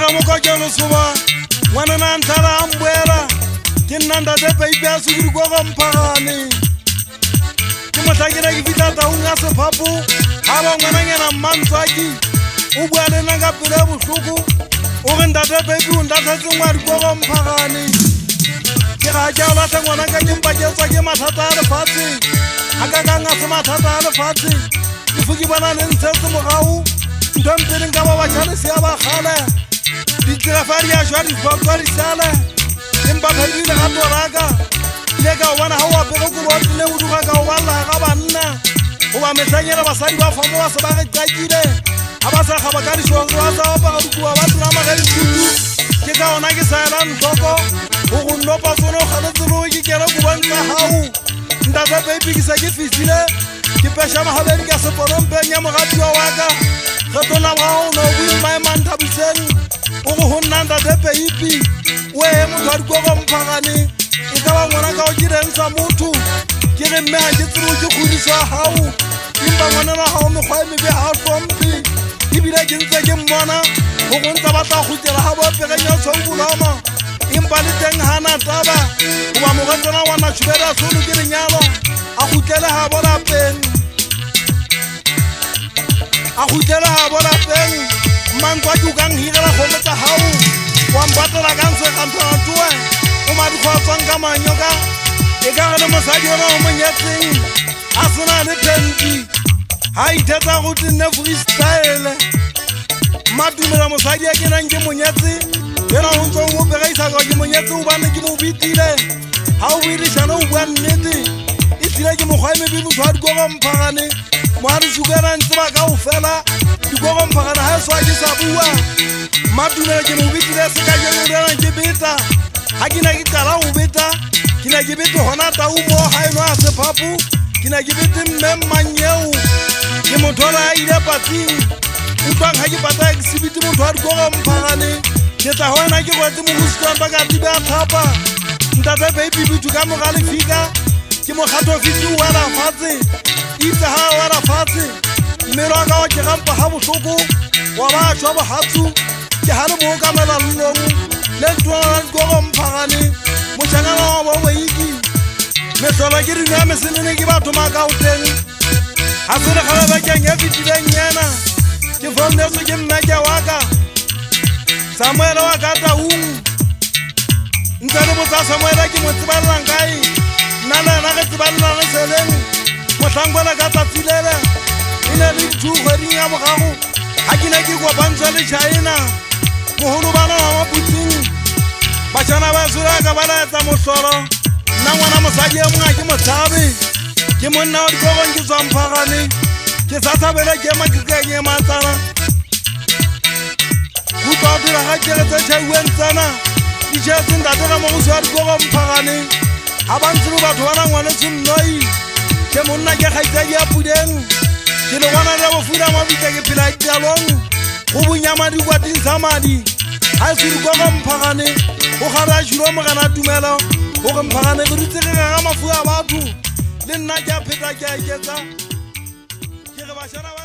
ga mokokelo soba ngwana na ntala ambwela ke nnanda de baby a suguru go go mpagane ke motlakela ke fitla taunga sefapo ha ba ngwana ngena mantsaki o bua le nna ka pele bohloko o re ndata baby o ndathatse ngwadi go go mpagane ke ga ja la ngwana ka ke mpaketsa ke mathata a lefatshe a ka ka nga se mathata a lefatshe ke fuki bana le ntse mogau ntompe nka ba ba tshane se ya ba gale ditirafari ya jwa di botwa di sala empa phedile ga toraka le ka bona ha wa pego go wa le o duga ka o balla ga banna o ba metlanyela basadi ba famo ba se ba re qakile ha ba sa ga ba ka di shwa ba sa ba ga di ba tsena ma ga di tutu ke ka ona ke sa la ntoko o go nnopa tsone o gale tselo ke kera go bantsa hao ndaba baby ke sa ke fisile ke pesha mahabedi ka se porompenya mogati wa ka go tona ba o no bu my man tabiseng o go honnanda de baby we motho a dikogo mpagane e ka ba ngwana ka o direntsa motho ke re mme a ke tsero ke kgodiswa hao empa ngwana na hao mekgwa e mebe ha hlompi ebile ke ntse ke mmona go go ntse batla go tela ha ba pegenya tshongboloma empa le teng hana taba go ba mogatana wa matshubela solo ke lenyalo a gutlele ha bona peng a gutlele ha bona peng mangwa ke gang hirela go tsa hao wa mbatela ka ntse ka ntwa o ma di khotsang ka manyoka e ka re mosadi ona o monyetseng a sena le penti ha ithetsa go tenne freestyle madumela mosadi ke nang ke monyetse yena ho ntse o bereisa go ke monyetse o bana ke mo bitile ha o bile shana o bua nnete e tsile ke mogwa me bibu twa di go go mpagane mo ha di sugana ntse ba ka o fela di go go mpagane ha so a ke sa bua madumela ke mo bitile se ka jeno rena ke beta ha ke na ke tala o beta ke na ke beta hona ta o mo ha eno a se papu ke na ke beta mme manyeu ke mothola ile patsing utlwang ha ke pata exhibit motho a di go go mpagane ke tla hona ke go tse mo hustamba ka tiba thapa ntate baby bitu ka mo gale fika ke mo khato fitu wala fatse itse ha wala fatse mmelo ka o ke gampa ha bohloko wa ba tshwa ba hatsu ke ha le mo ka mela lolong le twa go go mpagane mo tshangana wa bo weiki me sola ke di na me senene ke batho ma ka o teng ha se le gala ba ke nya fitileng yana ke fonne se ke mmeke wa ka Samuel wa ka ta ntsane mo tsa Samuel ke mo tsiballang kae nna na ga tsiballang re seleng mo tlangwana ka tsatsile ina le tshugwedi ya mogago ha ke na ke go bantsha le China moholo bana wa putsing ba tsana ba zura ka bala tsa mohlolo nna ngwana mosadi ya monga ke motsabe ke monna o go go ke tsampagane ke sa tsabela ke ma ke ke matsana go dira ga ke re tsa uentsana di jetsi ndatela mo go swa di go go mpagane a bantsuru batho bana ngwana tsonnoi ke monna ke gaitsa ya pudeng ke le wana le bofula ma bitse ke phela dialong go bunyama di kwa tsa madi ha se di go go mpagane go gara juro mo kana tumelo go go mpagane go ditse ga mafu a batho le nna ke a pheta ke a iketsa ke re ba shana